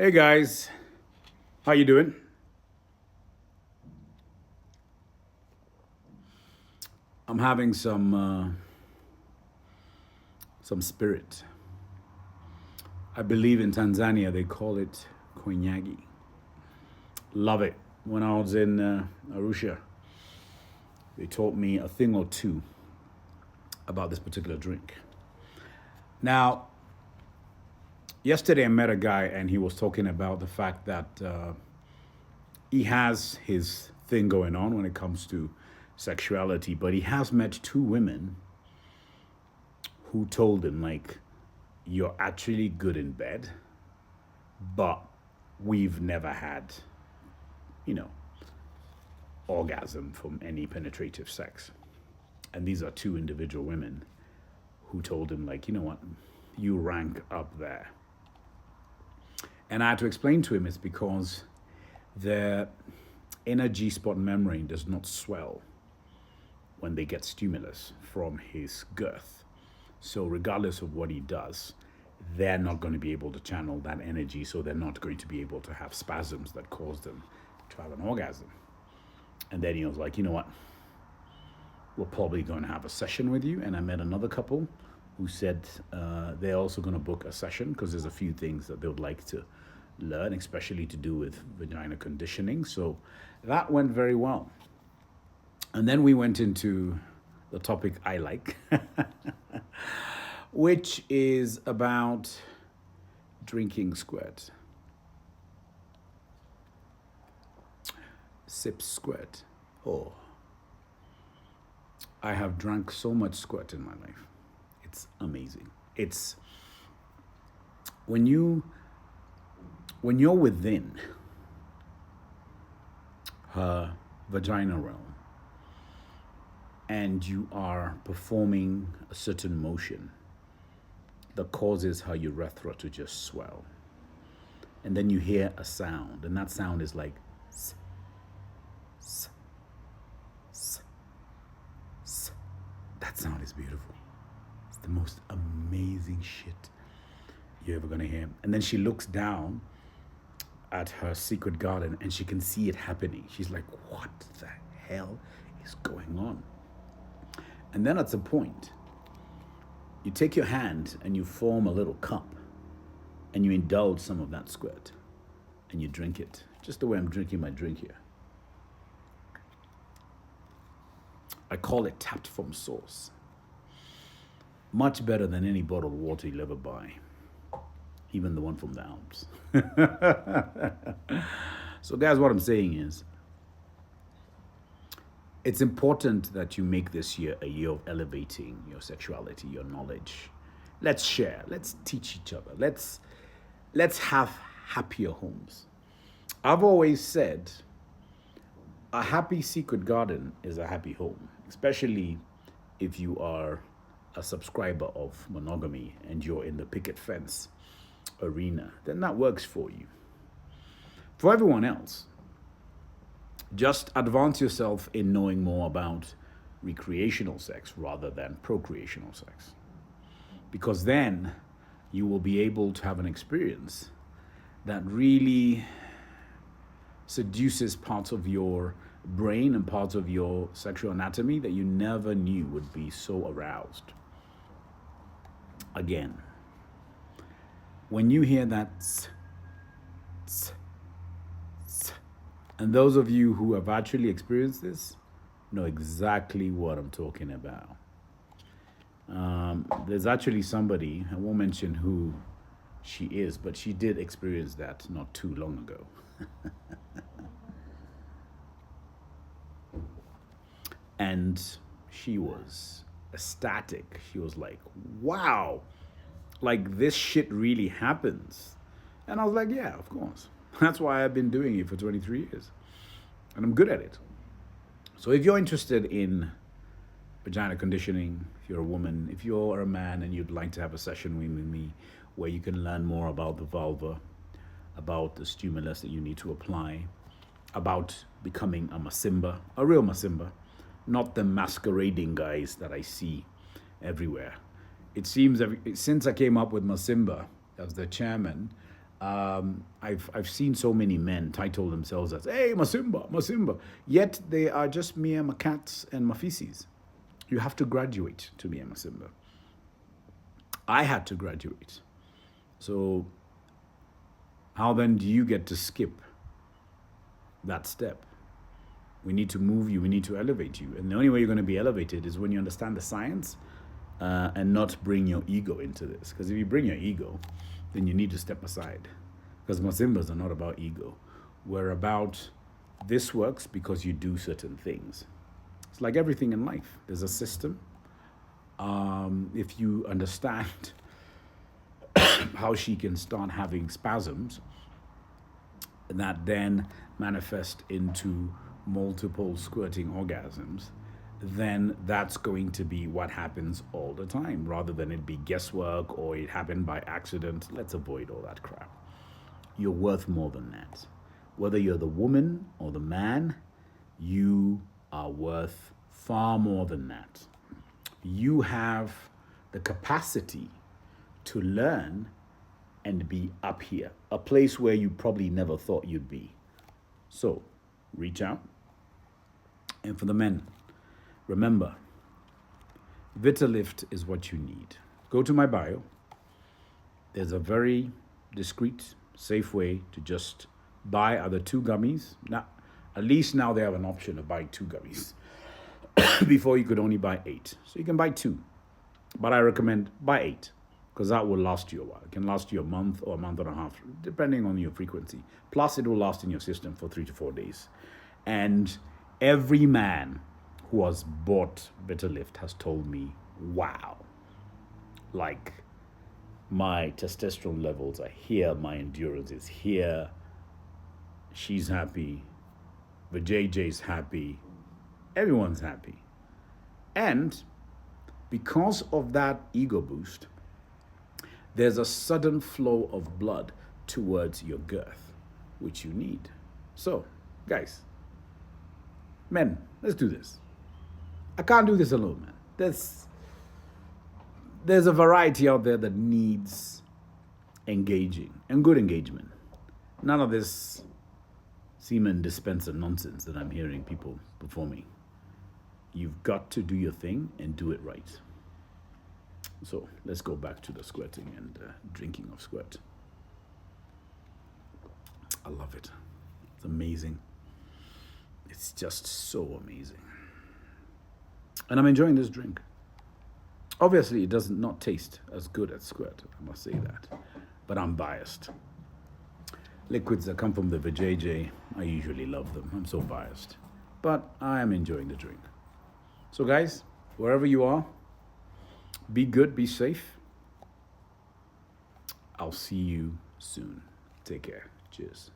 Hey guys, how you doing? I'm having some spirit. I believe in Tanzania they call it konyagi. Love it. When I was in Arusha, they taught me a thing or two about this particular drink. Now, yesterday I met a guy and he was talking about the fact that he has his thing going on when it comes to sexuality, but he has met two women who told him, like, you're actually good in bed, but we've never had, you know, orgasm from any penetrative sex. And these are two individual women who told him, like, you know what, you rank up there. And I had to explain to him it's because the inner G spot membrane does not swell when they get stimulus from his girth. So, regardless of what he does, they're not going to be able to channel that energy, so they're not going to be able to have spasms that cause them to have an orgasm. And then he was like, you know what? We're probably going to have a session with you. And I met another couple who said they're also going to book a session because there's a few things that they would like to learn, especially to do with vagina conditioning. So that went very well. And then we went into the topic I like, which is about drinking squirt. Sip squirt. Oh, I have drank so much squirt in my life. It's amazing. It's when you're within her vagina realm and you are performing a certain motion that causes her urethra to just swell. And then you hear a sound, and that sound is like s, s, s, s. That sound is beautiful. It's the most amazing shit you're ever gonna hear. And then she looks down at her secret garden and she can see it happening. She's like, what the hell is going on? And then at some point, you take your hand and you form a little cup and you indulge some of that squirt and you drink it, just the way I'm drinking my drink here. I call it tapped from source. Much better than any bottled water you'll ever buy, even the one from the Alps. So guys, what I'm saying is, it's important that you make this year a year of elevating your sexuality, your knowledge. Let's share. Let's teach each other. Let's have happier homes. I've always said a happy secret garden is a happy home, especially if you are a subscriber of monogamy and you're in the picket fence arena. Then that works for you. For everyone else, just advance yourself in knowing more about recreational sex rather than procreational sex. Because then you will be able to have an experience that really seduces parts of your brain and parts of your sexual anatomy that you never knew would be so aroused. Again, when you hear that tss, tss, and those of you who have actually experienced this know exactly what I'm talking about. There's actually somebody, I won't mention who she is, but she did experience that not too long ago. And she was ecstatic. She was like, wow, like this shit really happens. And I was like, yeah, of course. That's why I've been doing it for 23 years. And I'm good at it. So if you're interested in vagina conditioning, if you're a woman, if you're a man and you'd like to have a session with me where you can learn more about the vulva, about the stimulus that you need to apply, about becoming a masimba, a real masimba, not the masquerading guys that I see everywhere. It seems since I came up with Masimba as the chairman, I've seen so many men title themselves as, hey, Masimba, Masimba. Yet they are just mere macats and mafeces. You have to graduate to be a Masimba. I had to graduate. So how then do you get to skip that step? We need to move you. We need to elevate you. And the only way you're going to be elevated is when you understand the science and not bring your ego into this. Because if you bring your ego, then you need to step aside. Because Masimbas are not about ego. We're about this works because you do certain things. It's like everything in life. There's a system. If you understand how she can start having spasms that then manifest into multiple squirting orgasms, then that's going to be what happens all the time, rather than it be guesswork or it happened by accident. Let's avoid all that crap. You're worth more than that. Whether you're the woman or the man, you are worth far more than that. You have the capacity to learn and be up here, a place where you probably never thought you'd be. So, reach out. And for the men, remember, Vitalift is what you need. Go to my bio. There's a very discreet, safe way to just buy either 2 gummies. Now, at least now they have an option of buying 2 gummies. Before you could only buy 8. So you can buy 2. But I recommend buy 8, because that will last you a while. It can last you a month or a month and a half, depending on your frequency. Plus, it will last in your system for 3 to 4 days. And every man who has bought Vitalift has told me, wow, like my testosterone levels are here, my endurance is here, she's happy, the JJ's happy, everyone's happy. And because of that ego boost, there's a sudden flow of blood towards your girth, which you need. So, guys, men, let's do this. I can't do this alone, man. There's a variety out there that needs engaging and good engagement. None of this semen dispenser nonsense that I'm hearing people performing. You've got to do your thing and do it right. So let's go back to the squirting and drinking of squirt. I love it. It's amazing. It's just so amazing. And I'm enjoying this drink. Obviously, it does not taste as good as squirt, I must say that. But I'm biased. Liquids that come from the VJJ, I usually love them. I'm so biased. But I am enjoying the drink. So guys, wherever you are, be good, be safe. I'll see you soon. Take care. Cheers.